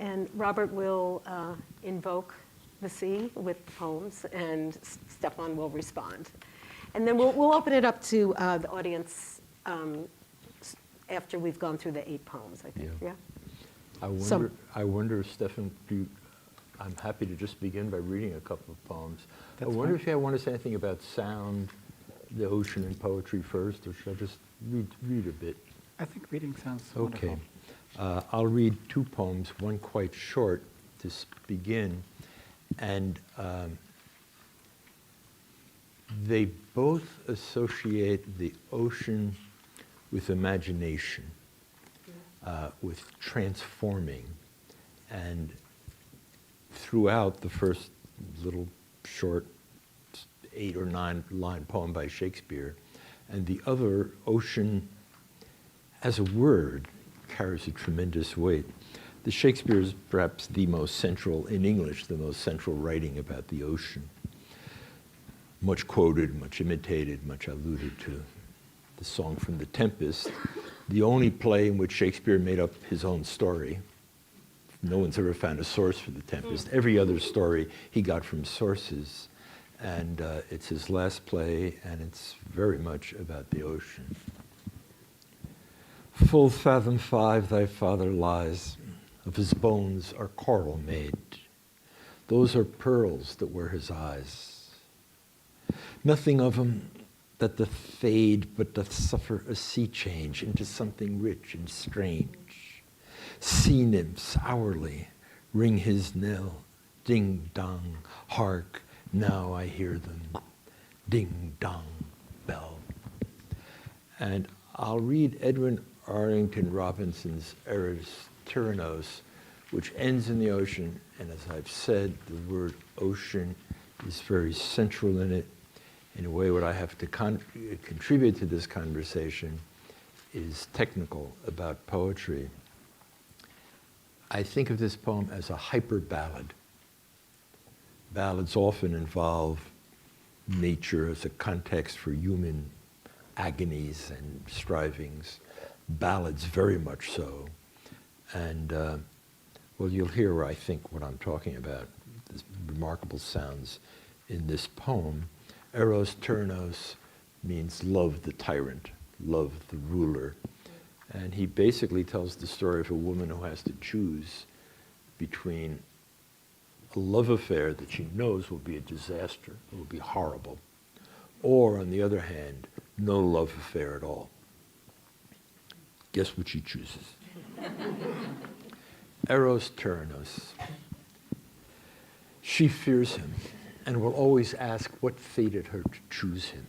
And Robert will invoke the sea with poems, and Stefan will respond. And then we'll open it up to the audience after we've gone through the 8 poems, I think. Yeah? I wonder, Stefan, I'm happy to just begin by reading a couple of poems. That's I wonder fine. if you want to say anything about sound, the ocean, and poetry first, or should I just read a bit? I think reading sounds Okay. wonderful. I'll read 2 poems, one quite short to begin, and they both associate the ocean with imagination, with transforming, and throughout the first little short 8 or 9 line poem by Shakespeare, and the other, ocean as a word carries a tremendous weight. The Shakespeare is perhaps the most central, in English, the most central writing about the ocean. Much quoted, much imitated, much alluded to. The Song from the Tempest, the only play in which Shakespeare made up his own story. No one's ever found a source for the Tempest. Every other story he got from sources. And it's his last play, and it's very much about the ocean. Full fathom 5 thy father lies, of his bones are coral made. Those are pearls that were his eyes. Nothing of him that doth fade, but doth suffer a sea change into something rich and strange. Sea nymphs hourly ring his knell, ding dong, hark, now I hear them, ding dong, bell. And I'll read Edwin Arlington Robinson's Eros Tyrannos, which ends in the ocean, and as I've said, the word ocean is very central in it. In a way, what I have to contribute to this conversation is technical about poetry. I think of this poem as a hyper ballad. Ballads often involve nature as a context for human agonies and strivings. Ballads very much so. And well, you'll hear, I think, what I'm talking about. There's remarkable sounds in this poem. Eros Tyrannos means love the tyrant, love the ruler. And he basically tells the story of a woman who has to choose between a love affair that she knows will be a disaster, it will be horrible, or, on the other hand, no love affair at all. Guess what she chooses? Eros Tyrannos. She fears him and will always ask what fated her to choose him.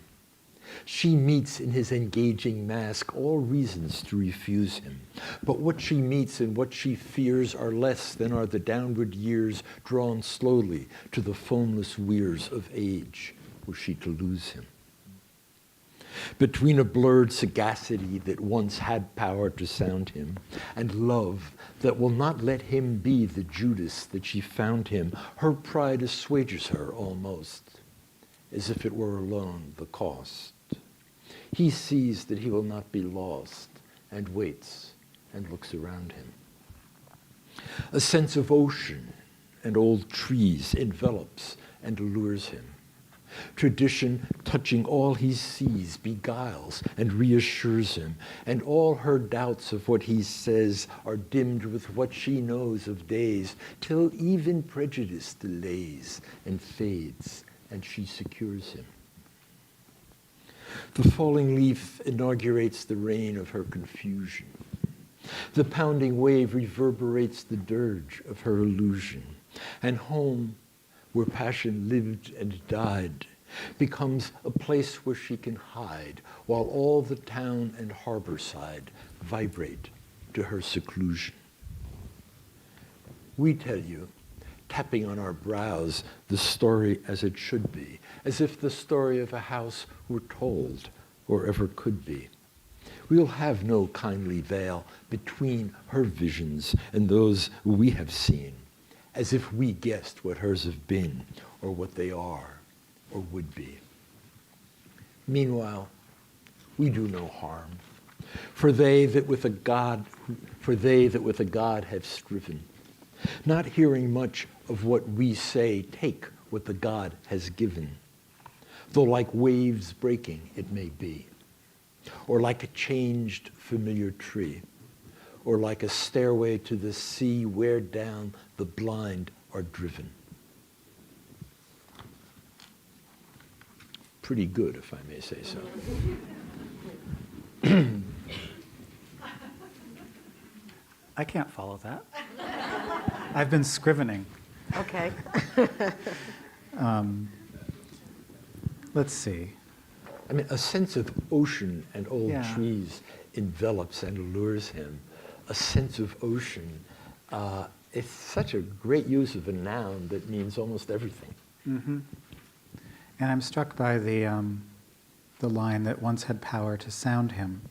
She meets in his engaging mask all reasons to refuse him. But what she meets and what she fears are less than are the downward years drawn slowly to the foamless weirs of age, were she to lose him. Between a blurred sagacity that once had power to sound him, and love that will not let him be the Judas that she found him, her pride assuages her almost, as if it were alone the cost. He sees that he will not be lost, and waits and looks around him. A sense of ocean and old trees envelops and allures him. Tradition, touching all he sees, beguiles and reassures him, and all her doubts of what he says are dimmed with what she knows of days, till even prejudice delays and fades, and she secures him. The falling leaf inaugurates the reign of her confusion. The pounding wave reverberates the dirge of her illusion, and home, where passion lived and died, becomes a place where she can hide, while all the town and harbor side vibrate to her seclusion. We tell you, tapping on our brows, the story as it should be, as if the story of a house were told or ever could be. We'll have no kindly veil between her visions and those we have seen, as if we guessed what hers have been, or what they are, or would be. Meanwhile, we do no harm, for they that with a God have striven, not hearing much of what we say take what the God has given, though like waves breaking it may be, or like a changed familiar tree, or like a stairway to the sea where down the blind are driven. Pretty good, if I may say so. I can't follow that. I've been scrivening. Okay. Let's see. I mean, a sense of ocean and old Yeah. trees envelops and allures him. A sense of ocean. It's such a great use of a noun that means almost everything. Mm-hmm. And I'm struck by the line that once had power to sound him,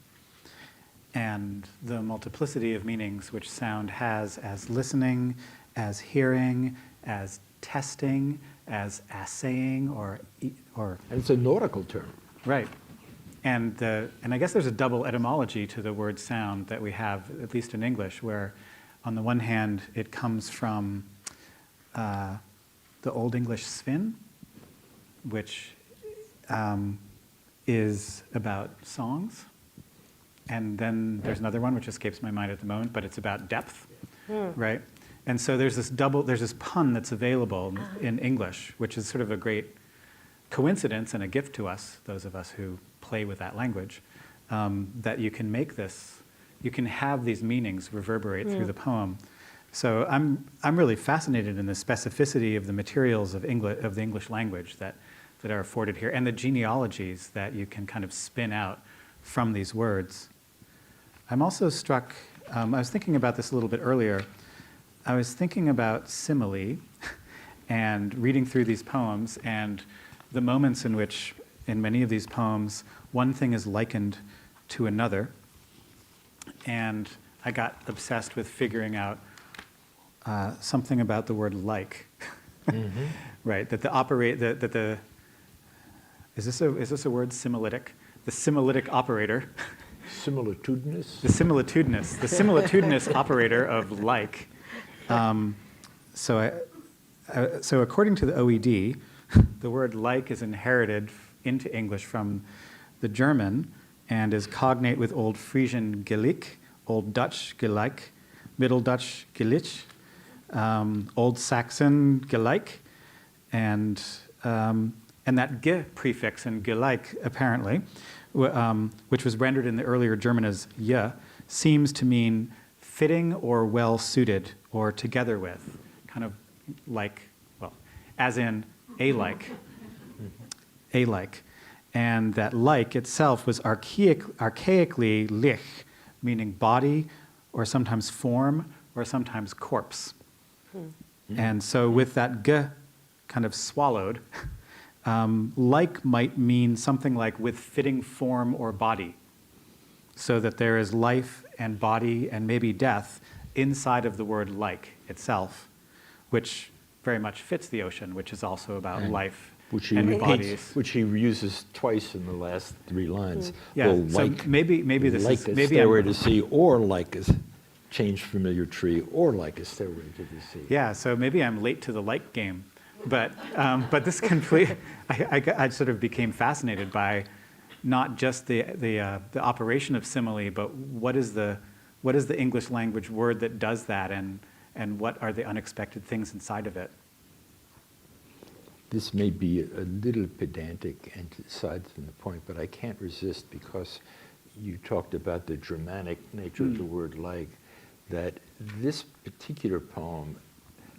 and the multiplicity of meanings which sound has as listening, as hearing, as testing, as assaying, or And it's a nautical term. right. And I guess there's a double etymology to the word sound that we have, at least in English, where on the one hand it comes from the Old English svin, which is about songs. And then there's another one which escapes my mind at the moment, but it's about depth, right? And so there's this pun that's available in English, which is sort of a great coincidence and a gift to us, those of us who play with that language, that you can make this, you can have these meanings reverberate through the poem. So I'm really fascinated in the specificity of the materials of the English language that are afforded here, and the genealogies that you can kind of spin out from these words. I'm also struck, I was thinking about this a little bit earlier, I was thinking about simile and reading through these poems and the moments in which, in many of these poems, one thing is likened to another. And I got obsessed with figuring out something about the word like. Mm-hmm. Right, is this a word, similetic? The similetic operator. Similitudinous? The similitudinous operator of like. So according to the OED, the word like is inherited into English from the German and is cognate with Old Frisian gelijk, Old Dutch gelijk, Middle Dutch gelijk, Old Saxon gelijk, and that ge prefix in gelijk, apparently, which was rendered in the earlier German as je, seems to mean fitting or well suited or together with, kind of like, well, as in a-like. And that like itself was archaically lich, meaning body, or sometimes form, or sometimes corpse. And so with that g kind of swallowed, like might mean something like with fitting form or body, so that there is life and body and maybe death inside of the word like itself, which very much fits the ocean, which is also about life and bodies. Which he uses twice in the last three lines. Yeah, Well, so like, maybe this like is a maybe stairway I'm, to sea, or like a changed familiar tree, or like a stairway to the sea. yeah. So maybe I'm late to the like game, but this I sort of became fascinated by not just the operation of simile, but what is the English language word that does that, and what are the unexpected things inside of it? This may be a little pedantic and aside from the point, but I can't resist because you talked about the dramatic nature of the word like, that this particular poem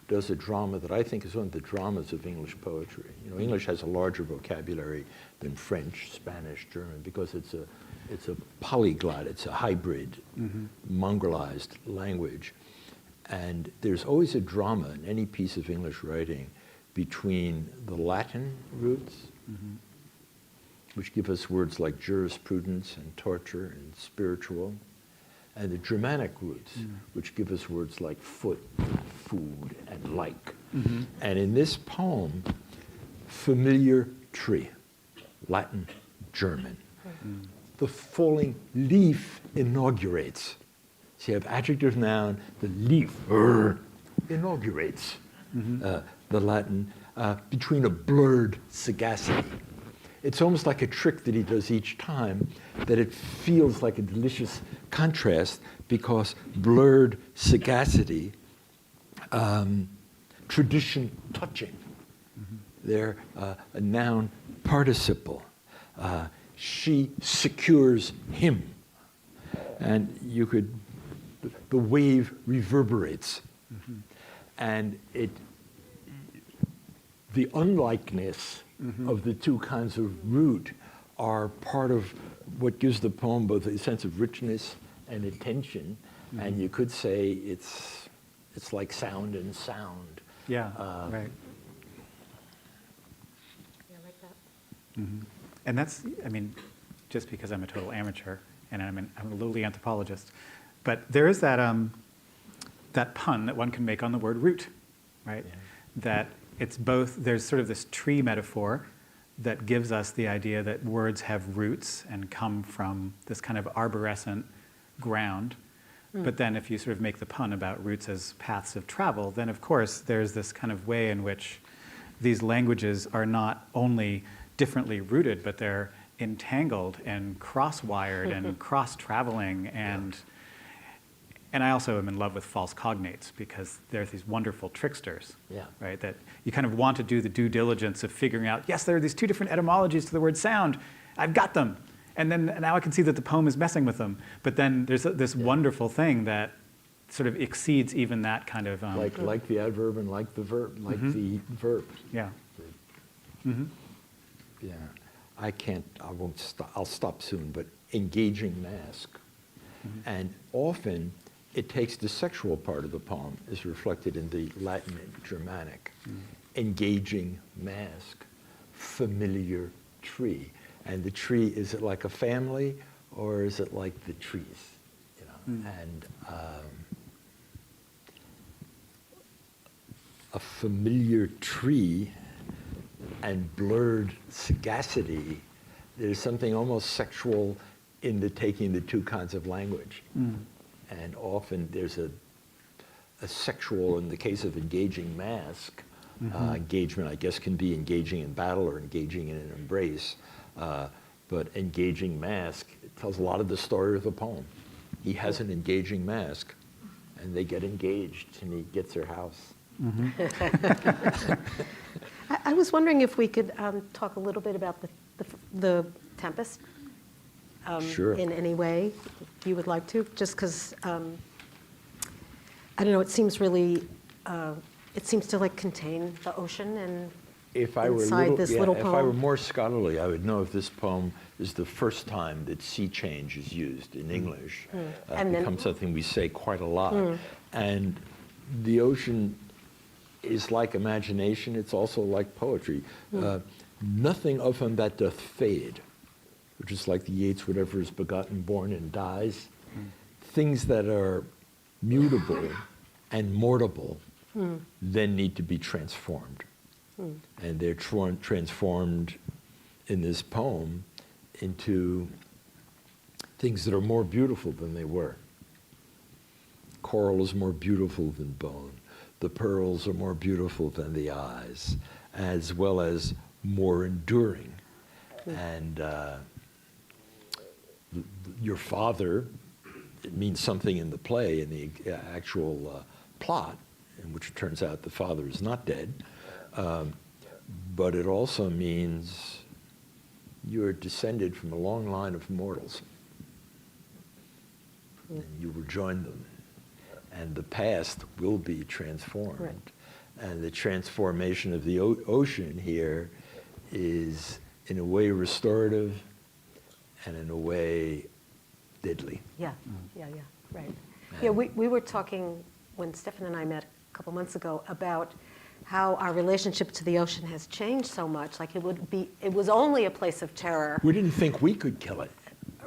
does a drama that I think is one of the dramas of English poetry. You know, English has a larger vocabulary than French, Spanish, German, because it's a polyglot, it's a hybrid, mongrelized language. And there's always a drama in any piece of English writing between the Latin roots, which give us words like jurisprudence and torture and spiritual, and the Germanic roots, which give us words like foot, food, and like. And in this poem, familiar tree, Latin, German. The falling leaf inaugurates. So you have adjective, noun, the leaf, inaugurates the Latin between a blurred sagacity. It's almost like a trick that he does each time, that it feels like a delicious contrast, because blurred sagacity, tradition touching. They're a noun participle. She secures him. And you could, the wave reverberates. And the unlikeness of the two kinds of root are part of what gives the poem both a sense of richness and attention. And you could say it's like sound and sound. Yeah, right. Yeah, I like that. And that's, I mean, just because I'm a total amateur and I'm a lowly anthropologist, but there is that pun that one can make on the word root, right? Yeah. That it's both, there's sort of this tree metaphor that gives us the idea that words have roots and come from this kind of arborescent ground. But then if you sort of make the pun about roots as paths of travel, then of course there's this kind of way in which these languages are not only differently rooted, but they're entangled and cross-wired and cross-traveling. And I also am in love with false cognates, because there's these wonderful tricksters, right? That you kind of want to do the due diligence of figuring out, yes, there are these two different etymologies to the word sound. I've got them. And then now I can see that the poem is messing with them. But then there's this wonderful thing that sort of exceeds even that kind of... like the adverb and like the verb, the verb. Yeah. Yeah. I'll stop soon, but engaging mask. And often it takes the sexual part of the poem, is reflected in the Latin and Germanic. Engaging mask, familiar tree. And the tree, is it like a family, or is it like the trees? You know? And a familiar tree and blurred sagacity, there's something almost sexual in the taking the two kinds of language. And often there's a sexual, in the case of engaging mask, engagement, I guess, can be engaging in battle or engaging in an embrace. But engaging mask, it tells a lot of the story of the poem. He has an engaging mask, and they get engaged, and he gets her house. I was wondering if we could talk a little bit about the Tempest. Sure. In any way, if you would like to, just because, I don't know, it seems really, it seems to like contain the ocean and If I were inside this little if I were poem. more scholarly, I would know if this poem is the first time that sea change is used in English. And It then- becomes something we say quite a lot. And the ocean is like imagination. It's also like poetry. Nothing of him that doth fade, which is like the Yeats, whatever is begotten, born, and dies. Things that are mutable and mortable then need to be transformed. And they're transformed in this poem into things that are more beautiful than they were. Coral is more beautiful than bone. The pearls are more beautiful than the eyes, as well as more enduring. And your father, it means something in the play, in the actual plot, in which it turns out the father is not dead. But it also means you're descended from a long line of mortals. And you will join them. And the past will be transformed. Right. And the transformation of the ocean here is, in a way, restorative, and in a way, deadly. Yeah, right. Yeah, we were talking when Stefan and I met a couple months ago about how our relationship to the ocean has changed so much. Like it was only a place of terror. We didn't think we could kill it.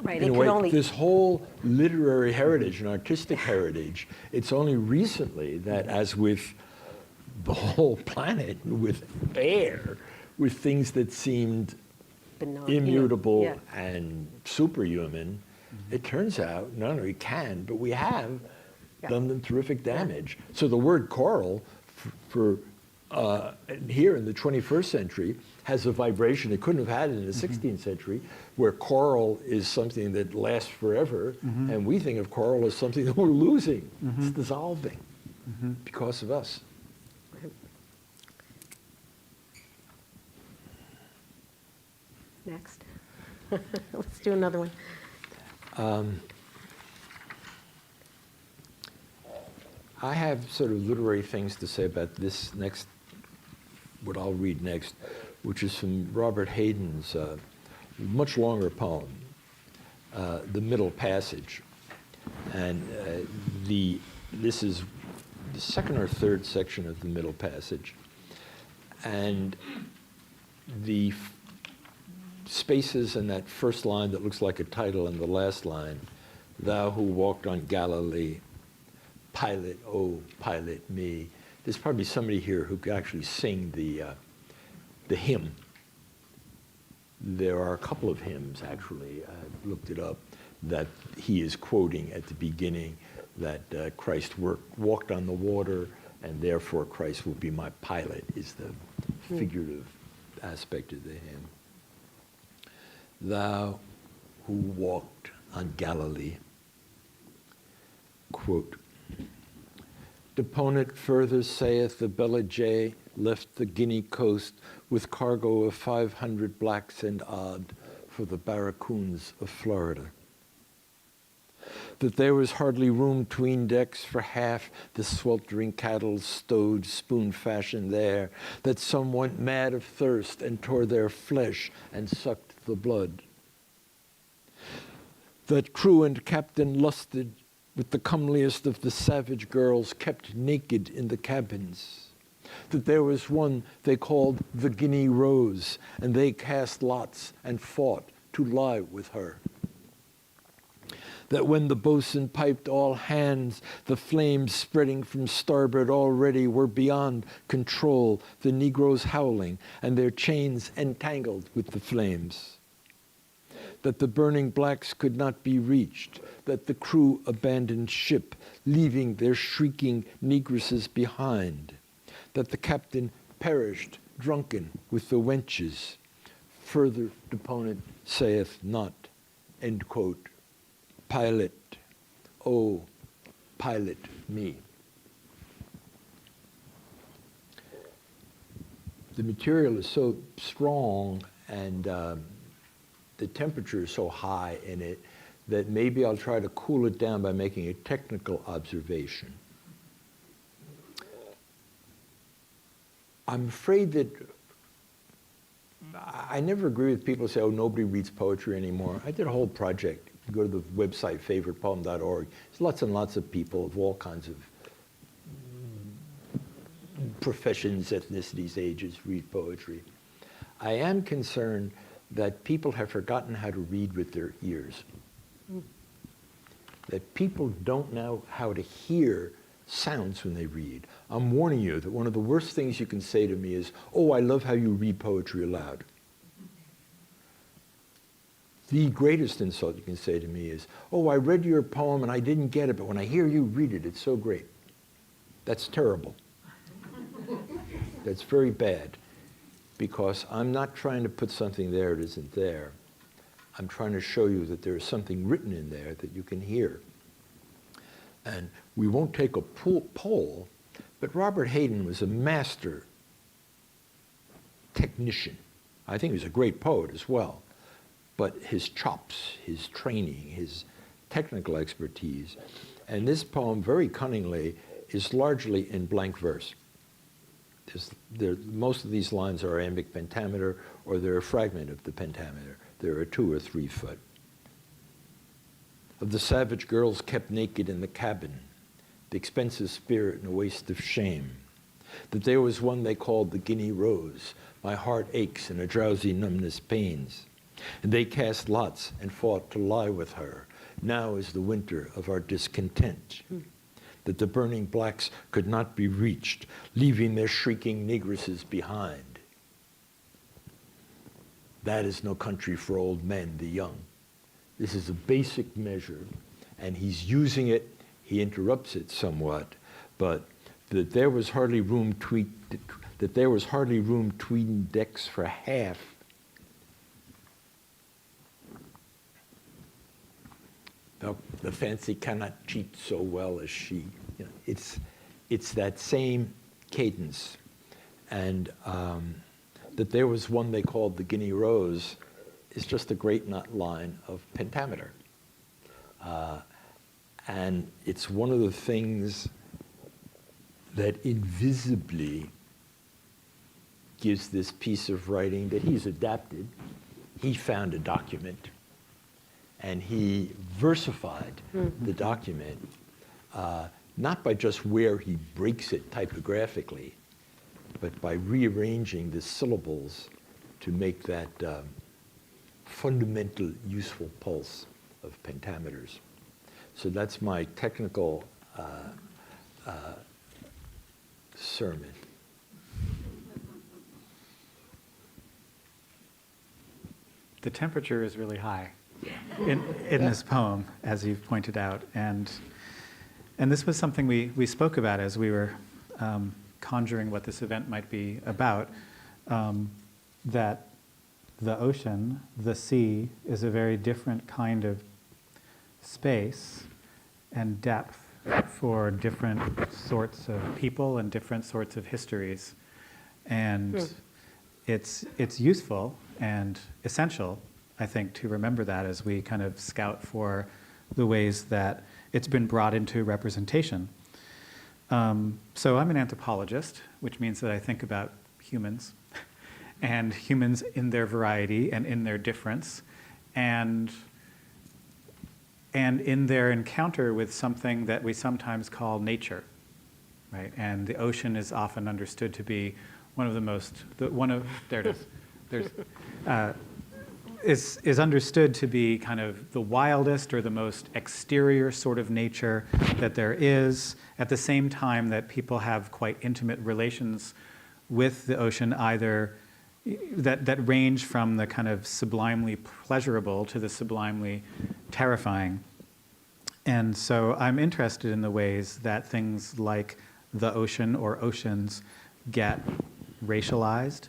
Right, In it a could way, only. this whole literary heritage and artistic heritage, it's only recently that, as with the whole planet, with air, with things that seemed immutable Yeah. and superhuman, it turns out not only we can, but we have done them terrific damage. So the word coral for here in the 21st century has a vibration it couldn't have had in the 16th century, where coral is something that lasts forever, and we think of coral as something that we're losing. It's dissolving because of us. Next. Let's do another one. I have sort of literary things to say about this next, what I'll read next, which is from Robert Hayden's much longer poem, The Middle Passage. And this is the second or third section of the Middle Passage. And the spaces in that first line that looks like a title and the last line, thou who walked on Galilee, pilot, oh, pilot me. There's probably somebody here who could actually sing the hymn. There are a couple of hymns, actually, I looked it up, that he is quoting at the beginning, that Christ walked on the water, and therefore Christ will be my pilot, is the figurative aspect of the hymn. Thou who walked on Galilee, quote, Deponent further saith the Bella J left the Guinea coast with cargo of 500 blacks and odd for the barracoons of Florida. That there was hardly room 'tween decks for half the sweltering cattle stowed spoon fashion there, that some went mad of thirst and tore their flesh and sucked the blood. That crew and captain lusted with the comeliest of the savage girls kept naked in the cabins. That there was one they called the Guinea Rose, and they cast lots and fought to lie with her. That when the boatswain piped all hands, the flames spreading from starboard already were beyond control, the Negroes howling, and their chains entangled with the flames. That the burning blacks could not be reached, that the crew abandoned ship, leaving their shrieking negresses behind, that the captain perished drunken with the wenches. Further deponent saith not, end quote. Pilot, oh, pilot me. The material is so strong and the temperature is so high in it that maybe I'll try to cool it down by making a technical observation. I'm afraid that I never agree with people who say, oh, nobody reads poetry anymore. I did a whole project. You go to the website favoritepoem.org. There's lots and lots of people of all kinds of professions, ethnicities, ages read poetry. I am concerned that people have forgotten how to read with their ears. That people don't know how to hear sounds when they read. I'm warning you that one of the worst things you can say to me is, oh, I love how you read poetry aloud. The greatest insult you can say to me is, oh, I read your poem and I didn't get it, but when I hear you read it, it's so great. That's terrible. That's very bad, because I'm not trying to put something there that isn't there. I'm trying to show you that there is something written in there that you can hear. And we won't take a poll, but Robert Hayden was a master technician. I think he was a great poet as well. But his chops, his training, his technical expertise, and this poem, very cunningly, is largely in blank verse. Most of these lines are iambic pentameter, or they're a fragment of the pentameter. There are 2 or 3 foot. Of the savage girls kept naked in the cabin, the expensive spirit in a waste of shame. That there was one they called the Guinea Rose, my heart aches and a drowsy numbness pains. And they cast lots and fought to lie with her. Now is the winter of our discontent. That the burning blacks could not be reached, leaving their shrieking negresses behind. That is no country for old men, the young. This is a basic measure, and he's using it he interrupts it somewhat, but that there was hardly room between decks for half. The fancy cannot cheat so well as she. You know, it's that same cadence, and that there was one they called the Guinea Rose is just a great line of pentameter. And it's one of the things that invisibly gives this piece of writing that he's adapted. He found a document, and he versified the document, not by just where he breaks it typographically, but by rearranging the syllables to make that fundamental useful pulse of pentameters. So that's my technical sermon. The temperature is really high in this poem, as you've pointed out. And this was something we spoke about as we were conjuring what this event might be about, that the ocean, the sea, is a very different kind of space and depth for different sorts of people and different sorts of histories. And it's useful and essential, I think, to remember that as we kind of scout for the ways that it's been brought into representation. So I'm an anthropologist, which means that I think about humans and humans in their variety and in their difference, and in their encounter with something that we sometimes call nature, right? And the ocean is often understood to be one of the most, there it is. Is understood to be kind of the wildest or the most exterior sort of nature that there is, at the same time that people have quite intimate relations with the ocean, either that range from the kind of sublimely pleasurable to the sublimely terrifying. And so I'm interested in the ways that things like the ocean or oceans get racialized,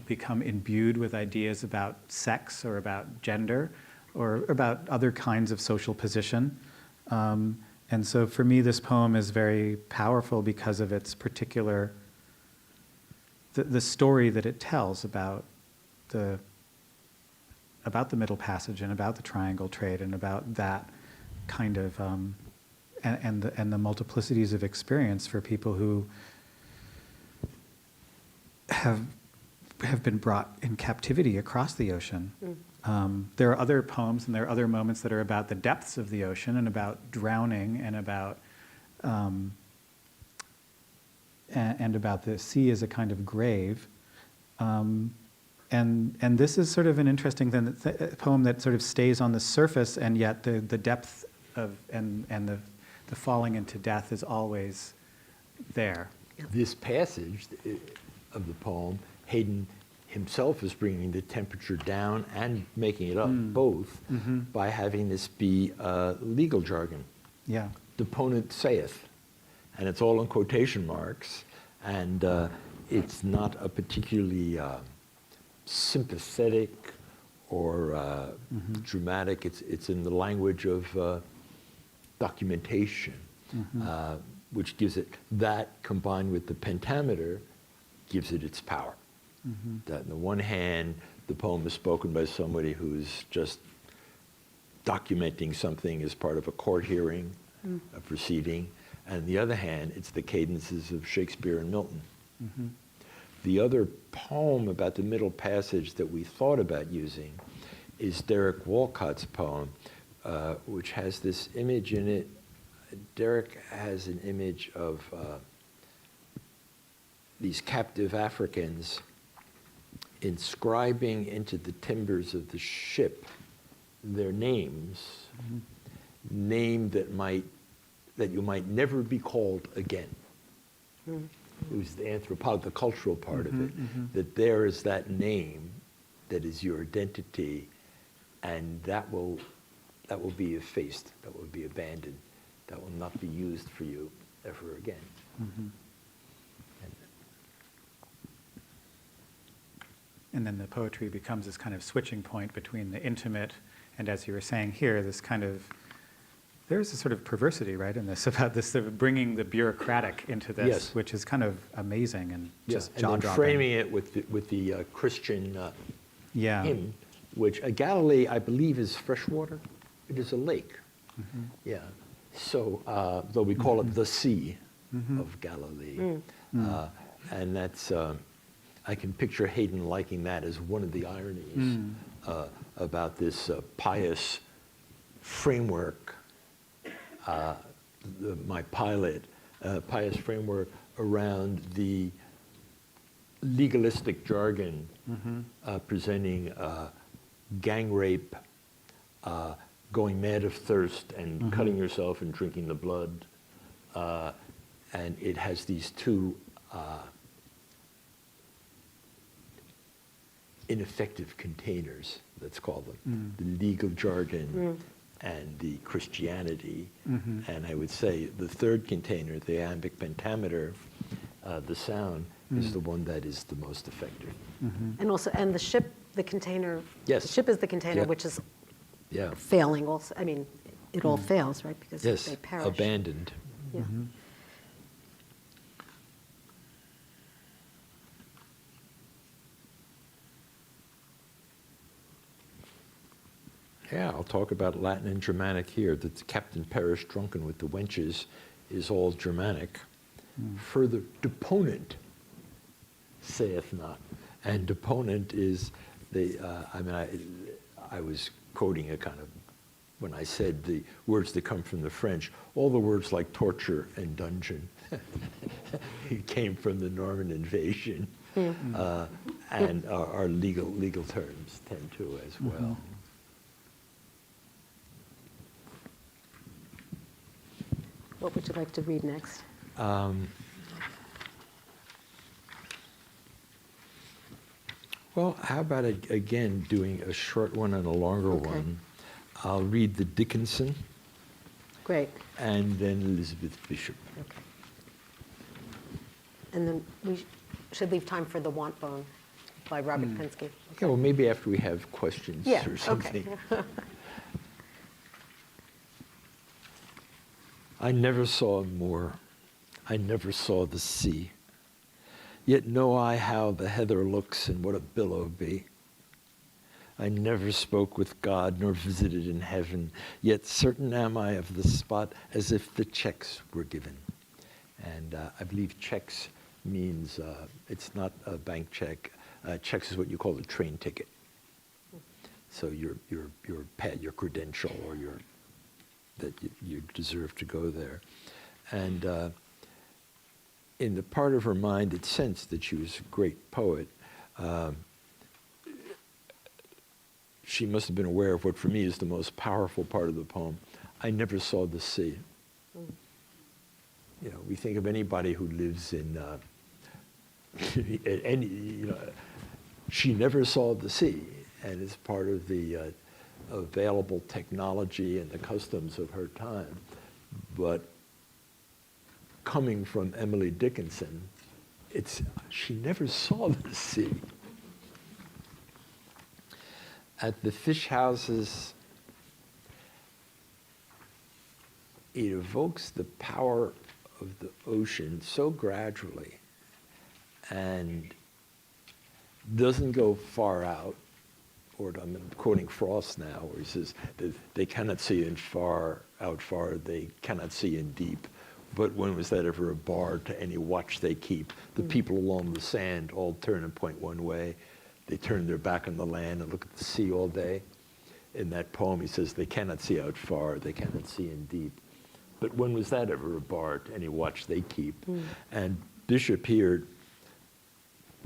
become imbued with ideas about sex or about gender or about other kinds of social position. And so for me, this poem is very powerful because of its particular, the story that it tells about the Middle Passage and about the triangle trade and about that kind of, and the multiplicities of experience for people who have been brought in captivity across the ocean. There are other poems and there are other moments that are about the depths of the ocean and about drowning and about the sea as a kind of grave. And this is sort of an interesting poem that sort of stays on the surface, and yet the depth of and the falling into death is always there. This passage of the poem, Hayden himself is bringing the temperature down and making it up, both, by having this be legal jargon. Yeah. Deponent saith, and it's all in quotation marks, and it's not a particularly sympathetic or dramatic. It's in the language of documentation, which gives it, that combined with the pentameter, gives it its power. That on the one hand, the poem is spoken by somebody who's just documenting something as part of a court hearing, a proceeding, and on the other hand, it's the cadences of Shakespeare and Milton. The other poem about the Middle Passage that we thought about using is Derek Walcott's poem, which has this image in it. Derek has an image of these captive Africans inscribing into the timbers of the ship their names, name that you might never be called again. It was the cultural part of it, that there is that name that is your identity, and that will be effaced, that will be abandoned. that will not be used for you ever again. And then the poetry becomes this kind of switching point between the intimate and, as you were saying here, this kind of, there's a sort of perversity, right, in this, about this sort of bringing the bureaucratic into this, Yes. which is kind of amazing and just and jaw-dropping. then framing it with the Christian Yeah. hymn, which Galilee, I believe, is freshwater. It is a lake. Yeah. So, though we call it the Sea of Galilee. And that's, I can picture Haydn liking that as one of the ironies about this pious framework, my pilot, pious framework around the legalistic jargon presenting gang rape, going mad of thirst and cutting yourself and drinking the blood. And it has these two ineffective containers, let's call them, the legal jargon and the Christianity. And I would say the third container, the iambic pentameter, the sound, is the one that is the most effective. And also, and the ship, the container, Yes. the ship is the container, Yeah. which is Yeah. failing also. I mean, it all fails, right? Because Yes, they perish. abandoned. Yeah. Yeah, I'll talk about Latin and Germanic here. That Captain perished drunken with the wenches is all Germanic. Further, deponent saith not. And deponent is the, I was quoting a kind of, when I said the words that come from the French, all the words like torture and dungeon it came from the Norman invasion, and our legal terms tend to as well. What would you like to read next? Well, how about again doing a short one and a longer one? I'll read the Dickinson Great. and then Elizabeth Bishop. Okay. And then we should leave time for The Want Bone by Robert Pinsky. Yeah, well, maybe after we have questions Yeah, or something. okay. I never saw a moor, I never saw the sea. Yet know I how the heather looks and what a billow be. I never spoke with God nor visited in heaven, yet certain am I of the spot as if the checks were given. And I believe checks means, it's not a bank check. Checks is what you call a train ticket. So your pad, your credential, or that you deserve to go there. And in the part of her mind that sensed that she was a great poet, she must have been aware of what for me is the most powerful part of the poem. I never saw the sea. You know, we think of anybody who lives in any, you know, she never saw the sea, and it's part of the available technology and the customs of her time. But coming from Emily Dickinson, she never saw the sea. At the fish houses, it evokes the power of the ocean so gradually and doesn't go far out. Or I'm quoting Frost now, where he says that they cannot see out far, they cannot see in deep. But when was that ever a bar to any watch they keep? The people along the sand all turn and point one way. They turn their back on the land and look at the sea all day. In that poem, he says they cannot see out far, they cannot see in deep. But when was that ever a bar to any watch they keep? And Bishop here,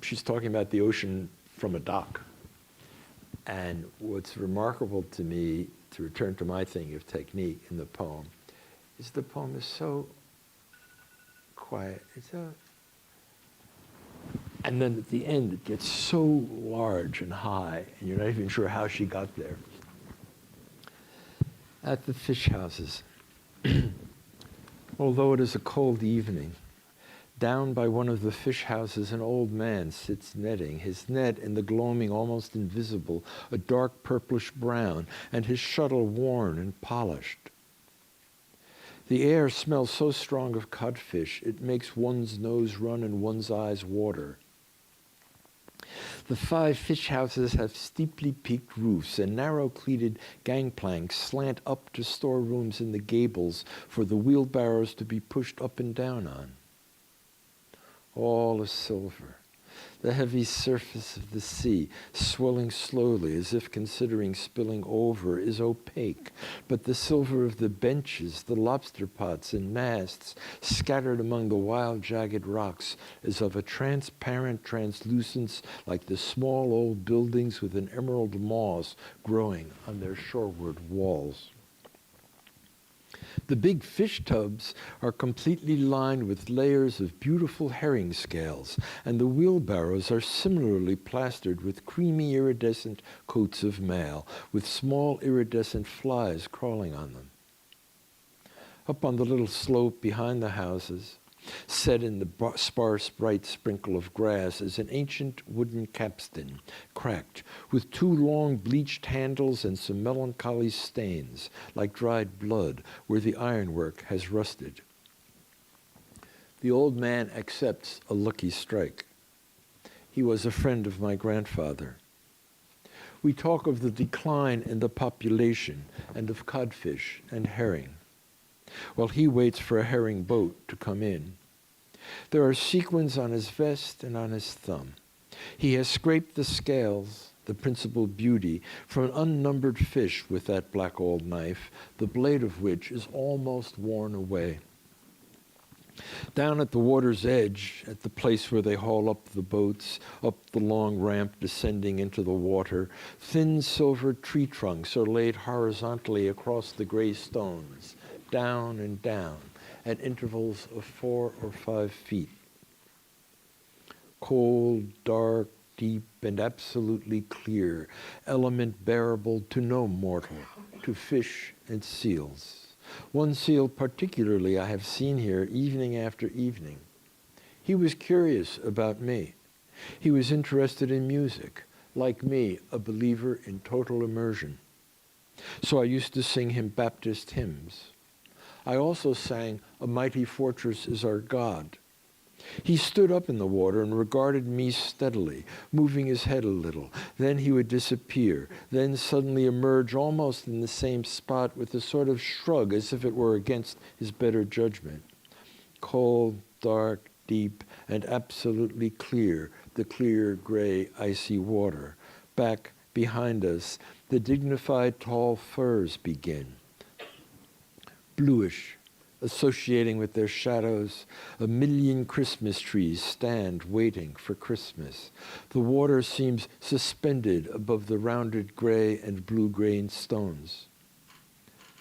she's talking about the ocean from a dock. And what's remarkable to me, to return to my thing of technique in the poem, is the poem is so quiet. And then at the end, it gets so large and high, and you're not even sure how she got there. At the fish houses, Although it is a cold evening, down by one of the fish houses, an old man sits netting, his net in the gloaming almost invisible, a dark purplish brown, and his shuttle worn and polished. The air smells so strong of codfish, it makes one's nose run and one's eyes water. The 5 fish houses have steeply peaked roofs, and narrow-cleated gangplanks slant up to storerooms in the gables for the wheelbarrows to be pushed up and down on. All is silver. The heavy surface of the sea, swelling slowly as if considering spilling over, is opaque, but the silver of the benches, the lobster pots and masts scattered among the wild jagged rocks is of a transparent translucence like the small old buildings with an emerald moss growing on their shoreward walls. The big fish tubs are completely lined with layers of beautiful herring scales, and the wheelbarrows are similarly plastered with creamy iridescent coats of mail, with small iridescent flies crawling on them. Up on the little slope behind the houses, set in the sparse, bright sprinkle of grass, is an ancient wooden capstan, cracked, with 2 long bleached handles and some melancholy stains, like dried blood, where the ironwork has rusted. The old man accepts a lucky strike. He was a friend of my grandfather. We talk of the decline in the population and of codfish and herring, while he waits for a herring boat to come in. There are sequins on his vest and on his thumb. He has scraped the scales, the principal beauty, from an unnumbered fish with that black old knife, the blade of which is almost worn away. Down at the water's edge, at the place where they haul up the boats, up the long ramp descending into the water, thin silver tree trunks are laid horizontally across the gray stones, down and down, at intervals of 4 or 5 feet. Cold, dark, deep, and absolutely clear, element bearable to no mortal, to fish and seals. One seal particularly I have seen here evening after evening. He was curious about me. He was interested in music, like me, a believer in total immersion. So I used to sing him Baptist hymns. I also sang, "A Mighty Fortress is Our God." He stood up in the water and regarded me steadily, moving his head a little. Then he would disappear, then suddenly emerge almost in the same spot with a sort of shrug as if it were against his better judgment. Cold, dark, deep, and absolutely clear, the clear, gray, icy water. Back behind us, the dignified tall firs begin. Bluish, associating with their shadows, 1,000,000 Christmas trees stand waiting for Christmas. The water seems suspended above the rounded gray and blue-grained stones.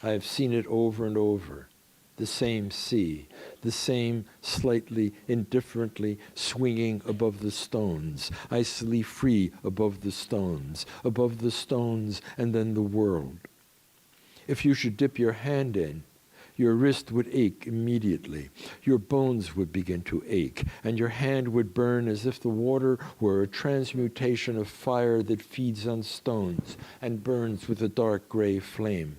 I have seen it over and over, the same sea, the same slightly, indifferently swinging above the stones, icily free above the stones, and then the world. If you should dip your hand in, your wrist would ache immediately. Your bones would begin to ache, and your hand would burn as if the water were a transmutation of fire that feeds on stones and burns with a dark gray flame.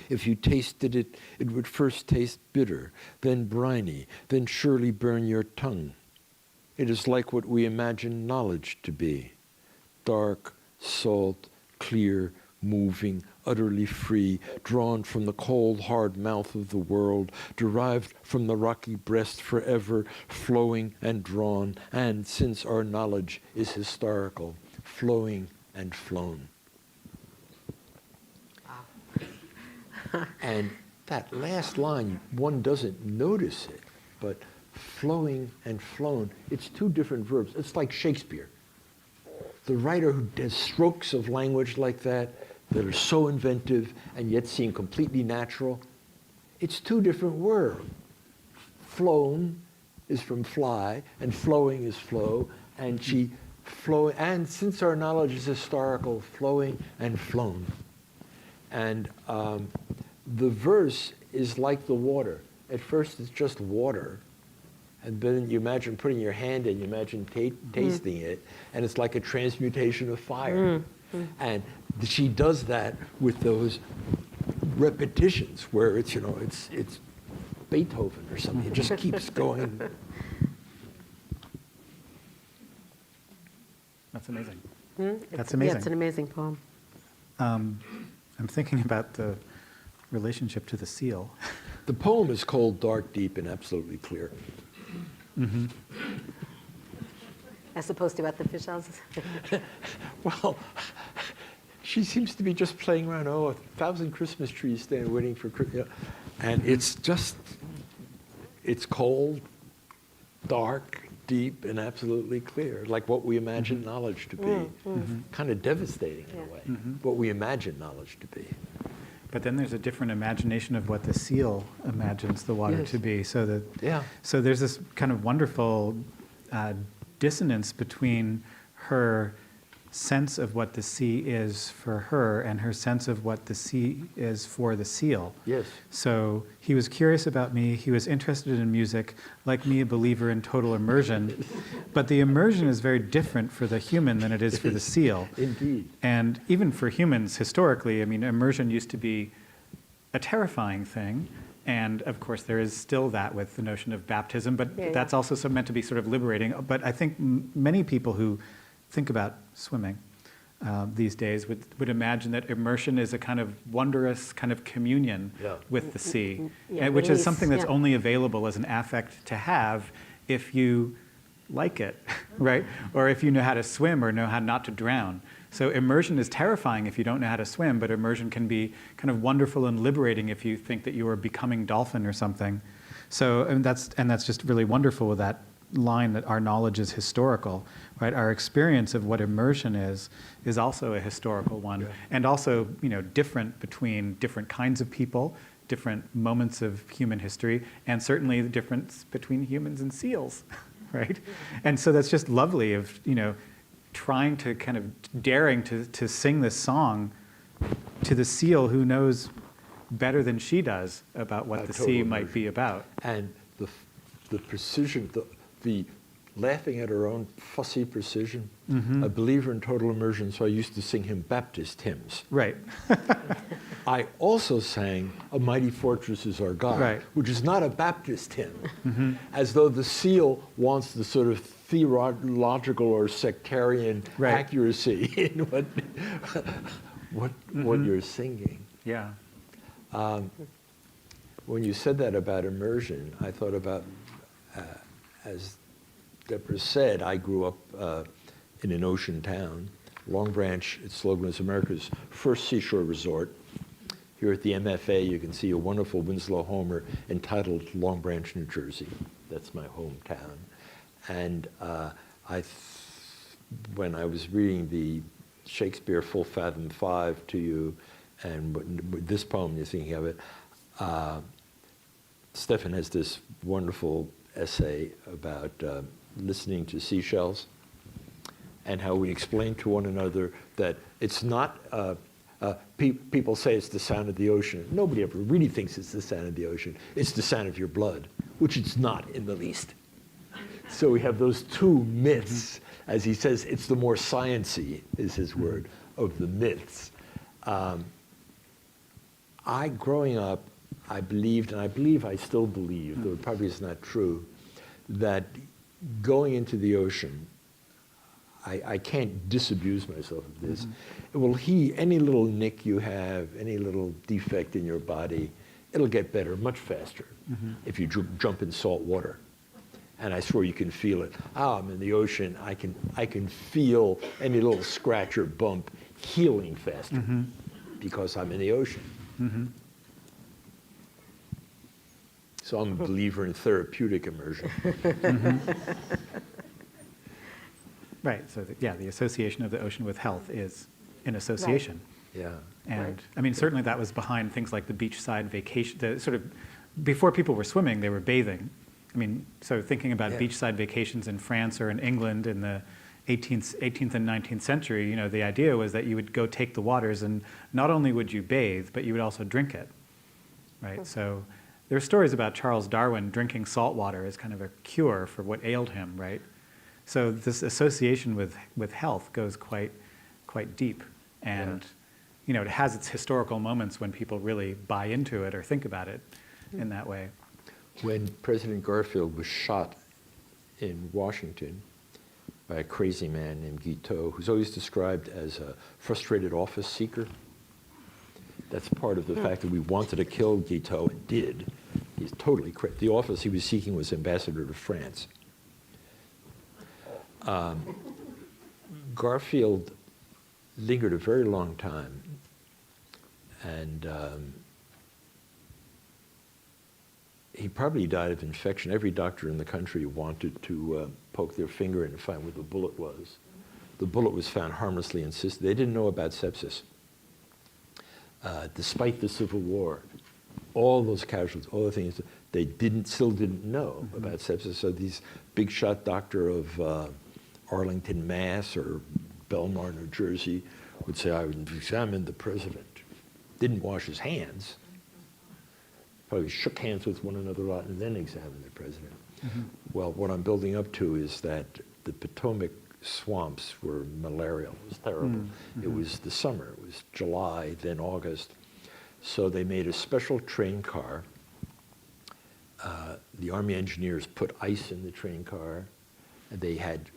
If you tasted it, it would first taste bitter, then briny, then surely burn your tongue. It is like what we imagine knowledge to be: dark, salt, clear, moving, utterly free, drawn from the cold, hard mouth of the world, derived from the rocky breast forever, flowing and drawn, and, since our knowledge is historical, flowing and flown. And that last line, one doesn't notice it, but flowing and flown, it's 2 different verbs. It's like Shakespeare. The writer who does strokes of language like that are so inventive and yet seem completely natural, it's 2 different words. Flown is from fly, and flowing is flow, and and since our knowledge is historical, flowing and flown. And the verse is like the water. at first it's just water. And then you imagine putting your hand in, you imagine tasting it, and it's like a transmutation of fire. And she does that with those repetitions where it's, it's Beethoven or something. It just keeps going. That's amazing. That's amazing. Yeah, it's an amazing poem. I'm thinking about the relationship to the seal. The poem is cold, dark, deep, and absolutely clear. As opposed to about the fish houses. Well, she seems to be just playing around, 1,000 Christmas trees standing waiting for Christmas. And it's cold, dark, deep, and absolutely clear, like what we imagine knowledge to be. Kind of devastating in a way, what we imagine knowledge to be. But then there's a different imagination of what the seal imagines the water Yes. to be. So Yeah. so there's this kind of wonderful dissonance between her sense of what the sea is for her and her sense of what the sea is for the seal. Yes. So he was curious about me, he was interested in music, like me, a believer in total immersion. But the immersion is very different for the human than it is for the seal. Indeed. And even for humans, historically, I mean, immersion used to be a terrifying thing. And of course, there is still that with the notion of baptism, but Yeah, that's also meant to be sort of liberating. But I think many people who think about swimming these days would imagine that immersion is a kind of wondrous kind of communion Yeah. with the sea, Yeah, which is release, something that's yeah. only available as an affect to have if you like it, right? Or if you know how to swim or know how not to drown. So immersion is terrifying if you don't know how to swim, but immersion can be kind of wonderful and liberating if you think that you are becoming dolphin or something. So and that's just really wonderful with that line that our knowledge is historical, right? Our experience of what immersion is also a historical one, Yeah. and also different between different kinds of people, different moments of human history, and certainly the difference between humans and seals, right? And so that's just lovely of trying to kind of daring to sing this song to the seal who knows better than she does about what the Total sea might immersion. be about. And the precision, the laughing at her own fussy precision, a believer in total immersion, so I used to sing him Baptist hymns. Right. I also sang A Mighty Fortress Is Our God, Right. which is not a Baptist hymn, as though the seal wants the sort of theological or sectarian Right. accuracy in what you're singing. Yeah. When you said that about immersion, I thought about, as Deborah said, I grew up in an ocean town. Long Branch, its slogan is America's first seashore resort. Here at the MFA, you can see a wonderful Winslow Homer entitled Long Branch, New Jersey. That's my hometown. And when I was reading the Shakespeare Full Fathom 5 to you, and with this poem, you're thinking of it, Stefan has this wonderful essay about listening to seashells and how we explain to one another that it's not, people say it's the sound of the ocean. Nobody ever really thinks it's the sound of the ocean. It's the sound of your blood, which it's not in the least. So we have those two myths. As he says, it's the more science-y, is his word, of the myths. Growing up, I believed, and I believe I still believe, though it probably is not true, that going into the ocean, I can't disabuse myself of this. Well, any little nick you have, any little defect in your body, it'll get better much faster if you jump in salt water. And I swear you can feel it. I'm in the ocean. I can feel any little scratch or bump healing faster because I'm in the ocean. So I'm a believer in therapeutic immersion. Right. So the association of the ocean with health is an association. Yeah. And Right. I mean, certainly that was behind things like the beachside vacation. The sort of before people were swimming, they were bathing. I mean, so thinking about Yeah. beachside vacations in France or in England in the 18th and 19th century, the idea was that you would go take the waters, and not only would you bathe, but you would also drink it, right? So There are stories about Charles Darwin drinking salt water as kind of a cure for what ailed him, right? So this association with health goes quite deep. And it has its historical moments when people really buy into it or think about it in that way. When President Garfield was shot in Washington by a crazy man named Guiteau, who's always described as a frustrated office seeker, that's part of the fact that we wanted to kill Guiteau and did. He's totally crazy. The office he was seeking was ambassador to France. Garfield lingered a very long time, and he probably died of infection. Every doctor in the country wanted to poke their finger in and find where the bullet was. The bullet was found harmlessly in cyst. They didn't know about sepsis. Despite the Civil War, all those casualties, all the things, they still didn't know about sepsis. So these big shot doctor of Arlington, Mass, or Belmar, New Jersey, would say, I would examine the president. Didn't wash his hands. Probably shook hands with one another a lot and then examined the president. Well, what I'm building up to is that the Potomac swamps were malarial. It was terrible. It was the summer. It was July, then August. So they made a special train car. The Army engineers put ice in the train car. And they had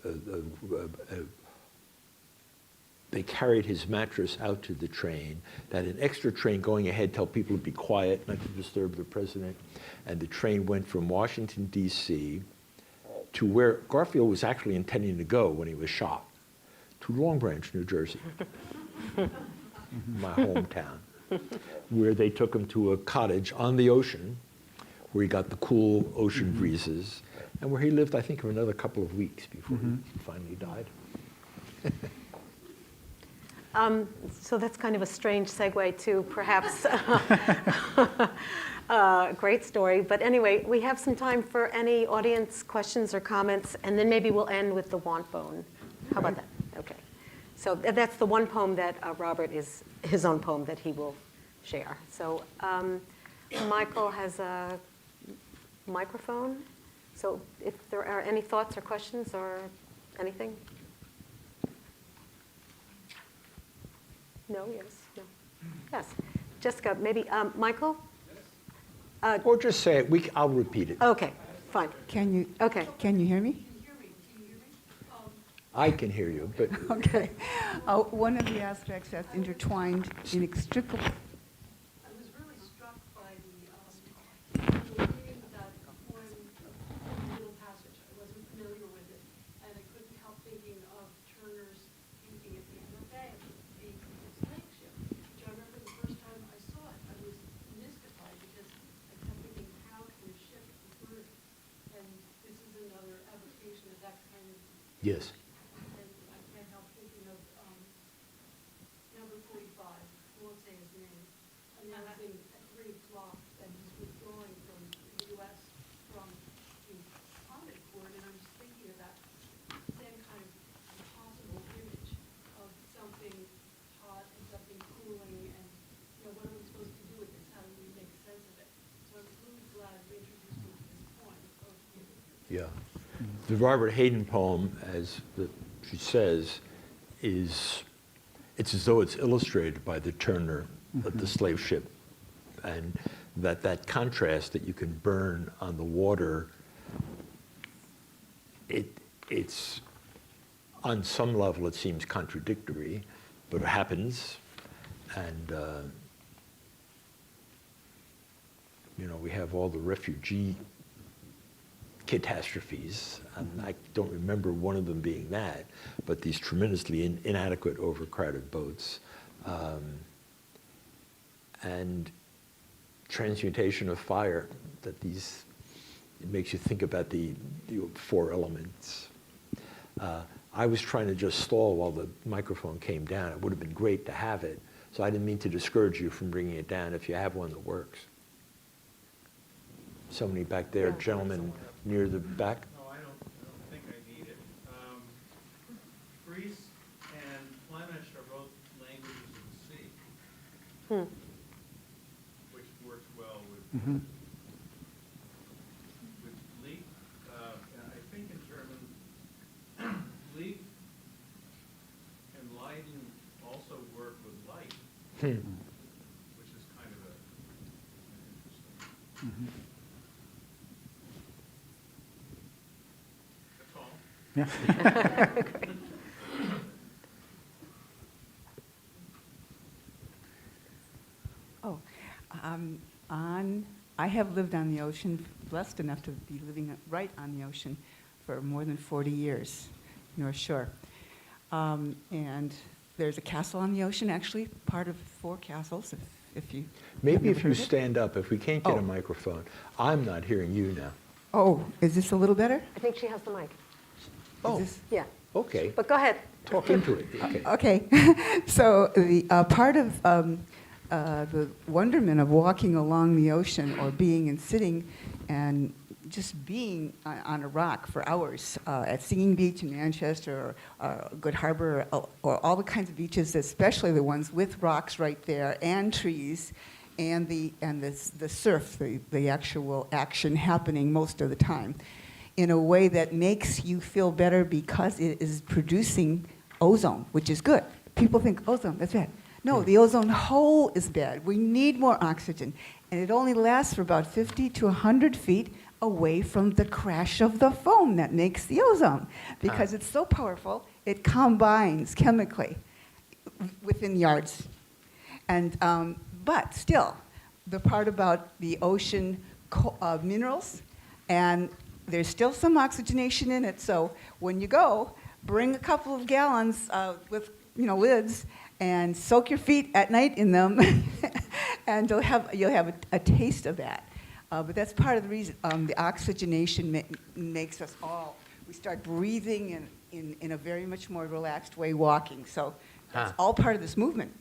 they carried his mattress out to the train. They had an extra train going ahead, tell people to be quiet, not to disturb the president. And the train went from Washington, D.C. to where Garfield was actually intending to go when he was shot, to Long Branch, New Jersey, my hometown, where they took him to a cottage on the ocean, where he got the cool ocean breezes, and where he lived, I think, for another couple of weeks before he finally died. So that's kind of a strange segue to perhaps a great story. But anyway, we have some time for any audience questions or comments, and then maybe we'll end with the want bone. How about that? Okay. So that's the one poem that Robert is his own poem that he will share. So Michael has a microphone. So if there are any thoughts or questions or anything? No, yes, no. Yes. Jessica, maybe, Michael? Or just say it. I'll repeat it. Okay, fine. Can you hear me? I can hear you, but Okay. One of the aspects that's intertwined inextricably. I was really struck by the reading that poem, a little passage. I wasn't familiar with it, and I couldn't help thinking of Turner's painting at the end of the day, the slave ship, which I remember the first time I saw it, I was mystified because I kept thinking, how can a ship be burning? And this is another application of that kind of. yes. And I can't help thinking of number 45, I won't say his name, announcing at 3 o'clock that he's withdrawing from the U.S. from the Common Court, and I'm just thinking of that same kind of impossible image of something hot and something cooling, and what are we supposed to do with this? How do we make sense of it? So I'm really glad we introduced me to this poem, both of you. Yeah. The Robert Hayden poem, as she says, it's as though it's illustrated by the Turner of the slave ship, and that contrast that you can burn on the water, it's on some level it seems contradictory, but it happens, and we have all the refugee catastrophes, and I don't remember one of them being that, but these tremendously inadequate, overcrowded boats, and transmutation of fire, it makes you think about the four elements. I was trying to just stall while the microphone came down. It would have been great to have it, so I didn't mean to discourage you from bringing it down if you have one that works. Somebody back there, gentleman near the back. No, I don't think I need it. Greece and Flemish are both languages of the sea, which works well with which is kind of interesting. That's all. Yeah. Oh, I have lived on the ocean, blessed enough to be living right on the ocean for more than 40 years, North Shore. And there's a castle on the ocean, actually, part of 4 castles, if you Maybe have if never you heard it. stand up, if we can't get Oh. a microphone. I'm not hearing you now. Oh, is this a little better? I think she has the mic. Oh, Is this- Yeah, okay. but go ahead. Talk into it. Okay. Okay, so the part of the wonderment of walking along the ocean or being and sitting and just being on a rock for hours at Singing Beach in Manchester or Good Harbor or all the kinds of beaches, especially the ones with rocks right there and trees and the surf, the actual action happening most of the time in a way that makes you feel better because it is producing ozone, which is good. People think ozone, that's bad. No, the ozone hole is bad. We need more oxygen. And it only lasts for about 50 to 100 feet away from the crash of the foam that makes the ozone. Because it's so powerful, it combines chemically within yards. And, but still, the part about the ocean minerals, and there's still some oxygenation in it, so when you go, bring a couple of gallons with lids and soak your feet at night in them, and you'll have a taste of that. But that's part of the reason the oxygenation makes us all, we start breathing in a very much more relaxed way walking. So that's all part of this movement.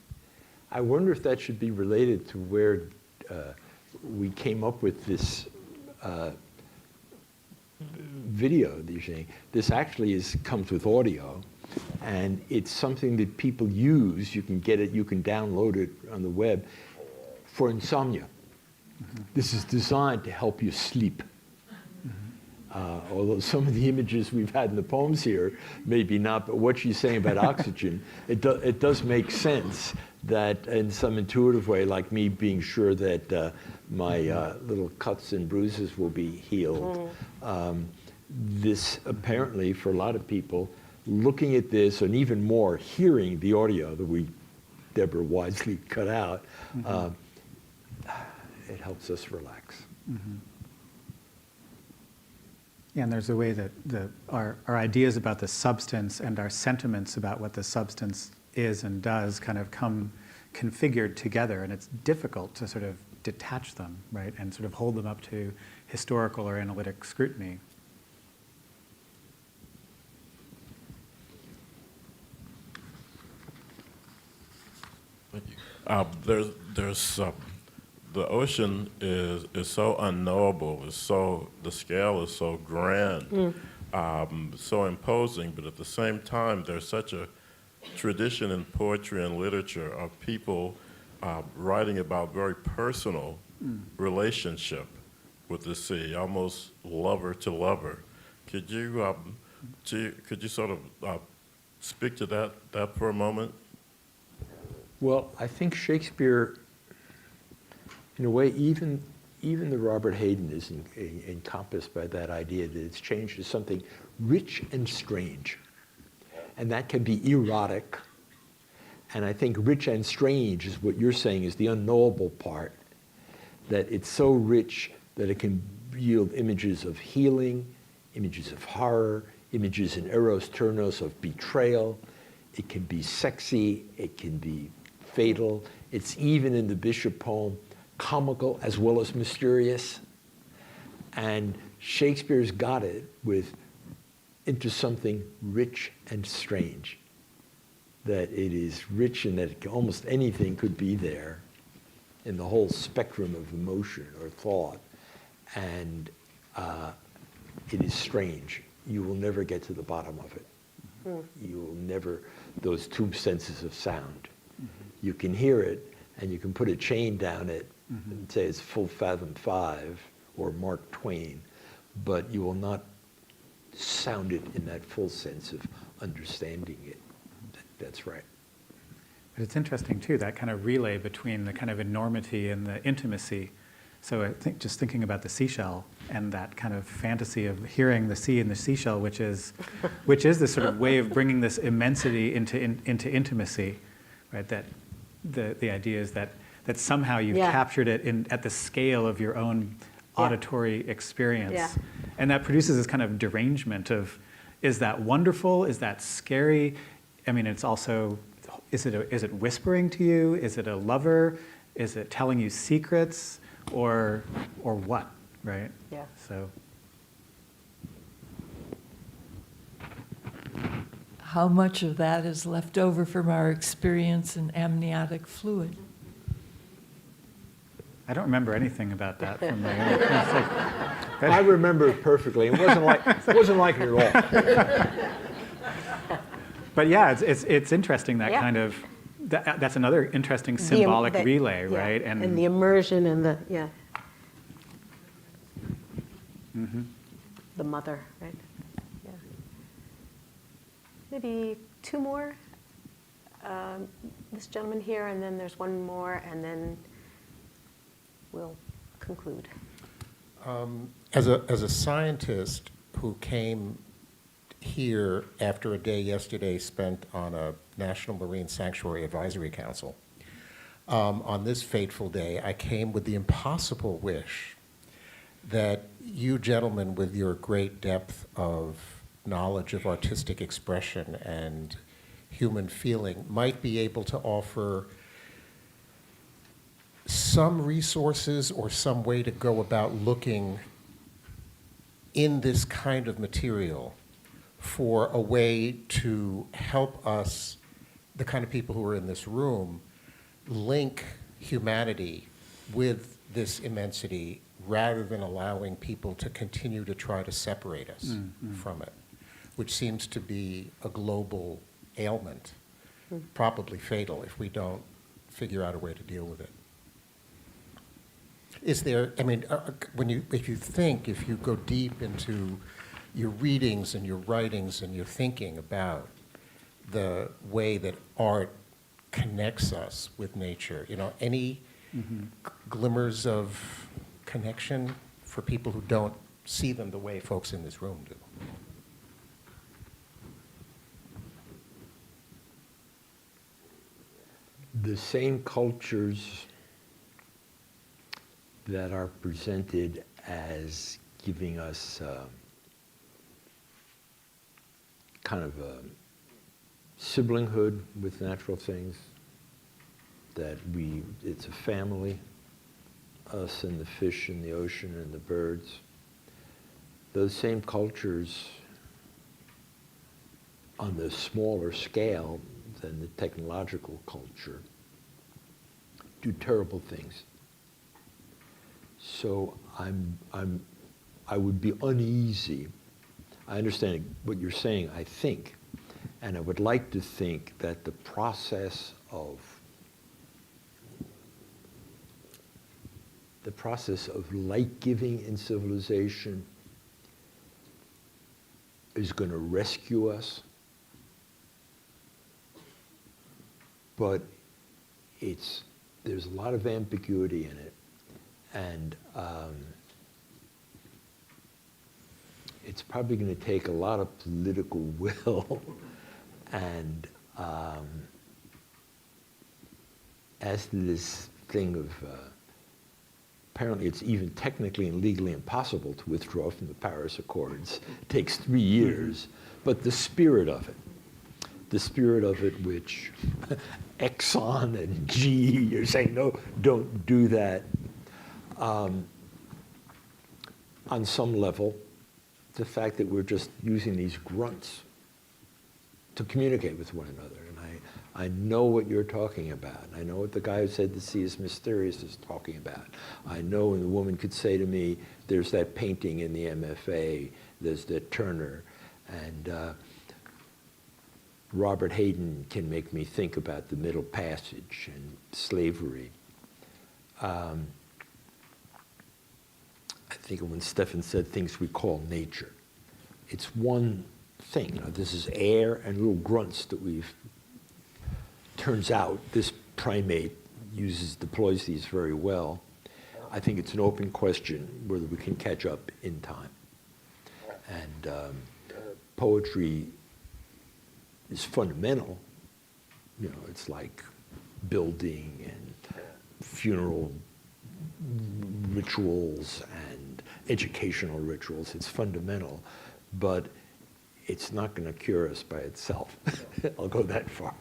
I wonder if that should be related to where we came up with this video that you're saying. This actually comes with audio, and it's something that people use. You can get it, you can download it on the web for insomnia. This is designed to help you sleep. Although some of the images we've had in the poems here, maybe not, but what she's saying about oxygen, it does make sense that in some intuitive way, like me being sure that my little cuts and bruises will be healed. This apparently, for a lot of people, looking at this, and even more, hearing the audio that Deborah wisely cut out, it helps us relax. Yeah, and there's a way that our ideas about the substance and our sentiments about what the substance is and does kind of come configured together, and it's difficult to sort of detach them, right, and sort of hold them up to historical or analytic scrutiny. There's the ocean is so unknowable. The scale is so grand, so imposing. But at the same time, there's such a tradition in poetry and literature of people writing about very personal relationship with the sea, almost lover to lover. Could you sort of speak to that for a moment? Well, I think Shakespeare, in a way, even the Robert Hayden is encompassed by that idea that it's changed to something rich and strange. And that can be erotic. And I think rich and strange is what you're saying is the unknowable part, that it's so rich that it can yield images of healing, images of horror, images in eros ternos of betrayal. It can be sexy, it can be fatal. It's even in the Bishop poem, comical as well as mysterious. And Shakespeare's got it into something rich and strange. That it is rich and that almost anything could be there in the whole spectrum of emotion or thought. And it is strange. You will never get to the bottom of it. You will never, those two senses of sound. You can hear it, and you can put a chain down it and say it's full fathom 5 or Mark Twain, but you will not sound it in that full sense of understanding it. That's right. But it's interesting too, that kind of relay between the kind of enormity and the intimacy. So I think just thinking about the seashell and that kind of fantasy of hearing the sea and the seashell, which is this sort of way of bringing this immensity into intimacy, right? That the idea is that somehow you've Yeah. captured it at the scale of your own auditory experience. Yeah. And that produces this kind of derangement of, is that wonderful? Is that scary? I mean, it's also, is it whispering to you? Is it a lover? Is it telling you secrets? Or what, right? Yeah. So, How much of that is left over from our experience in amniotic fluid? I don't remember anything about that from my own. It's like, I remember it perfectly. It wasn't like it at all. but yeah, it's interesting that Yeah. kind of, that's another interesting symbolic relay, Yeah. right? And the immersion and the, yeah. Mm-hmm. The mother, right? Yeah. Maybe two more. This gentleman here, and then there's one more, and then we'll conclude. As a scientist who came here after a day yesterday spent on a National Marine Sanctuary Advisory Council, on this fateful day, I came with the impossible wish that you gentlemen, with your great depth of knowledge of artistic expression and human feeling, might be able to offer some resources or some way to go about looking in this kind of material for a way to help us, the kind of people who are in this room, link humanity with this immensity rather than allowing people to continue to try to separate us from it, which seems to be a global ailment, probably fatal if we don't figure out a way to deal with it. Is there, I mean, if you go deep into your readings and your writings and your thinking about the way that art connects us with nature, any glimmers of connection for people who don't see them the way folks in this room do? The same cultures that are presented as giving us kind of a siblinghood with natural things, that it's a family, us and the fish in the ocean and the birds. Those same cultures on the smaller scale than the technological culture do terrible things. So I would be uneasy. I understand what you're saying, I think, and I would like to think that the process of light-giving in civilization is going to rescue us, but there's a lot of ambiguity in it, and it's probably going to take a lot of political will, and as to this thing of apparently it's even technically and legally impossible to withdraw from the Paris Accords. It takes 3 years, but the spirit of it, which Exxon and GE are saying, no, don't do that. On some level, the fact that we're just using these grunts to communicate with one another. And I know what you're talking about. I know what the guy who said the sea is mysterious is talking about. I know when the woman could say to me, there's that painting in the MFA, there's that Turner, and Robert Hayden can make me think about the Middle Passage and slavery. I think when Stefan said things we call nature, it's one thing. This is air and little grunts that we've turns out this primate deploys these very well. I think it's an open question whether we can catch up in time. And poetry is fundamental. You know, it's like building and funeral rituals and educational rituals. It's fundamental, but it's not going to cure us by itself. I'll go that far.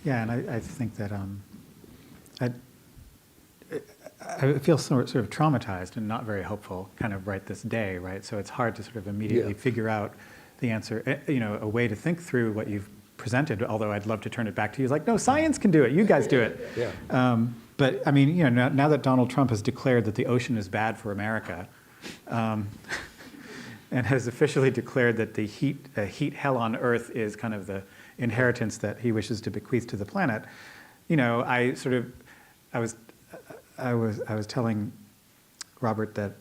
Yeah, and I think that I feel sort of traumatized and not very hopeful kind of right this day, right? So it's hard to sort of immediately figure out the answer, you know, a way to think through what you've presented, although I'd love to turn it back to you. It's like, no, science can do it. You guys do it. Yeah. But I mean, you know, now that Donald Trump has declared that the ocean is bad for America, and has officially declared that the heat hell on Earth is kind of the inheritance that he wishes to bequeath to the planet, you know, I was telling Robert that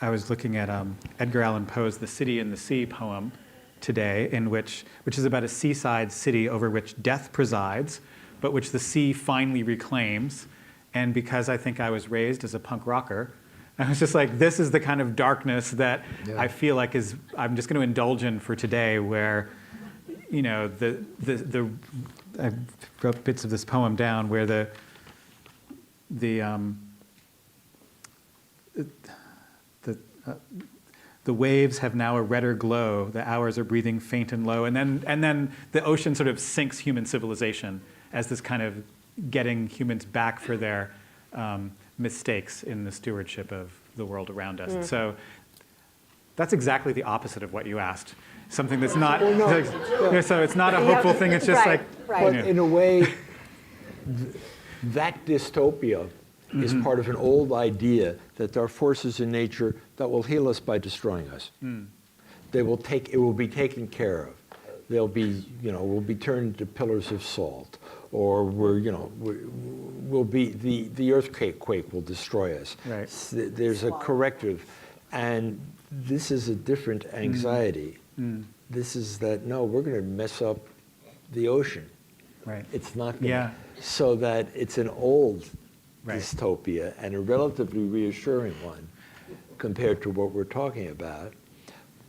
I was looking at Edgar Allan Poe's The City in the Sea poem today, which is about a seaside city over which death presides, but which the sea finally reclaims. And because I think I was raised as a punk rocker, I was just like, this is the kind of darkness that I feel like I'm just going to indulge in for today, where, you know, I wrote bits of this poem down where the waves have now a redder glow, the hours are breathing faint and low, and then the ocean sort of sinks human civilization as this kind of getting humans back for their mistakes in the stewardship of the world around us. So that's exactly the opposite of what you asked. Something that's not, so it's not a hopeful thing, it's just like, But in a way, that dystopia is part of an old idea that there are forces in nature that will heal us by destroying us. It will be taken care of. They'll be, you know, we'll be turned into pillars of salt, or the earthquake will destroy us. Right. There's a corrective, and this is a different anxiety. This is that, no, we're going to mess up the ocean. Right. It's not going to. So that it's an old dystopia and a relatively reassuring one compared to what we're talking about.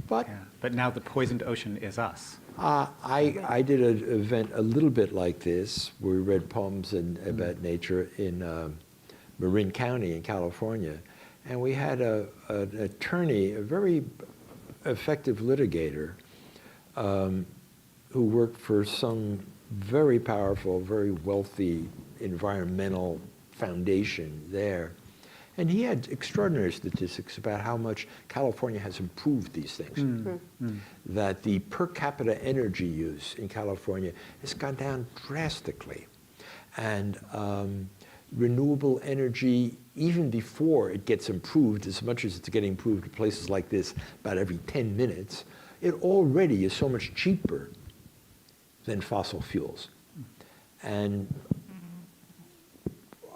But now the poisoned ocean is us. I did an event a little bit like this, where we read poems about nature in Marin County in California. And we had an attorney, a very effective litigator, who worked for some very powerful, very wealthy environmental foundation there. And he had extraordinary statistics about how much California has improved these things. That the per capita energy use in California has gone down drastically. And renewable energy, even before it gets improved, as much as it's getting improved in places like this about every 10 minutes, it already is so much cheaper than fossil fuels. And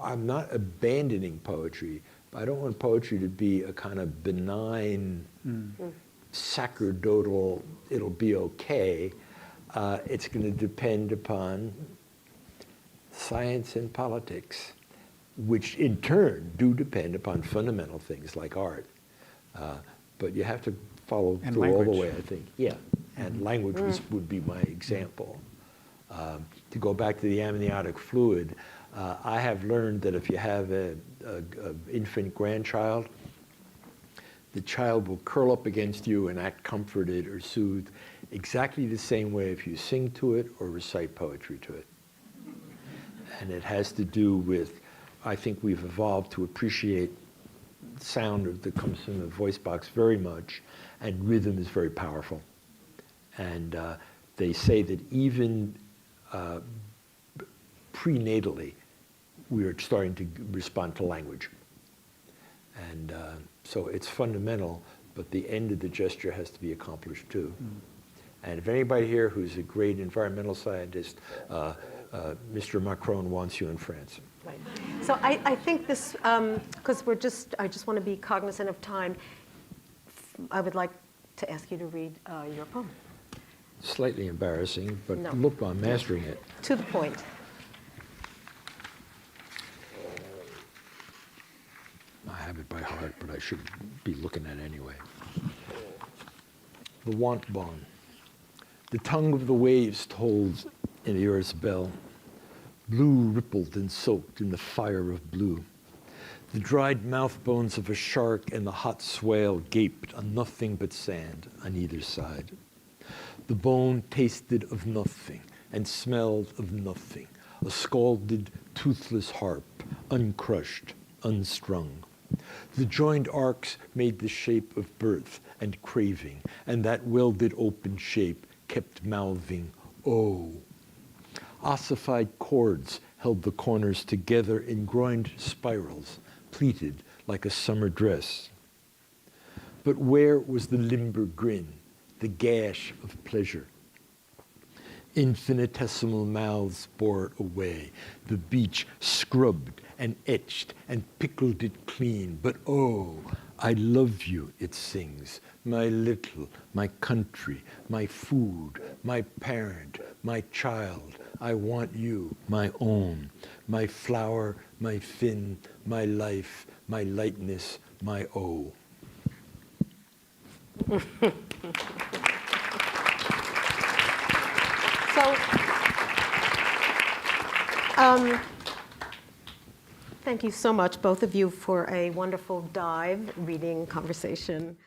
I'm not abandoning poetry, but I don't want poetry to be a kind of benign, sacerdotal, it'll be okay. It's going to depend upon science and politics, which in turn do depend upon fundamental things like art. But you have to follow And through all the language. way, I think. Yeah, and language would be my example. To go back to the amniotic fluid, I have learned that if you have an infant grandchild, the child will curl up against you and act comforted or soothed exactly the same way if you sing to it or recite poetry to it. And it has to do with, I think we've evolved to appreciate sound that comes from the voice box very much, and rhythm is very powerful. And they say that even prenatally, we are starting to respond to language. And so it's fundamental, but the end of the gesture has to be accomplished too. And if anybody here who's a great environmental scientist, Mr. Macron wants you in France. Right. So I think this, because I just want to be cognizant of time, I would like to ask you to read your poem. Slightly embarrassing, but No. look, I'm mastering it. To the point. part, but I should be looking at anyway. The want bone. The tongue of the waves told in Era's bell. Blue rippled and soaked in the fire of blue. The dried mouth bones of a shark and the hot swale gaped on nothing but sand on either side. The bone tasted of nothing and smelled of nothing, a scalded, toothless harp, uncrushed, unstrung. The joined arcs made the shape of birth and craving, and that welded open shape kept mouthing, oh. Ossified cords held the corners together in groined spirals, pleated like a summer dress. But where was the limber grin, the gash of pleasure? Infinitesimal mouths bore it away. The beach scrubbed and etched and pickled it clean. But oh, I love you, it sings. My little, my country, my food, my parent, my child. I want you, my own, my flower, my fin, my life, my lightness, my oh. So, thank you so much, both of you, for a wonderful dive, reading, conversation.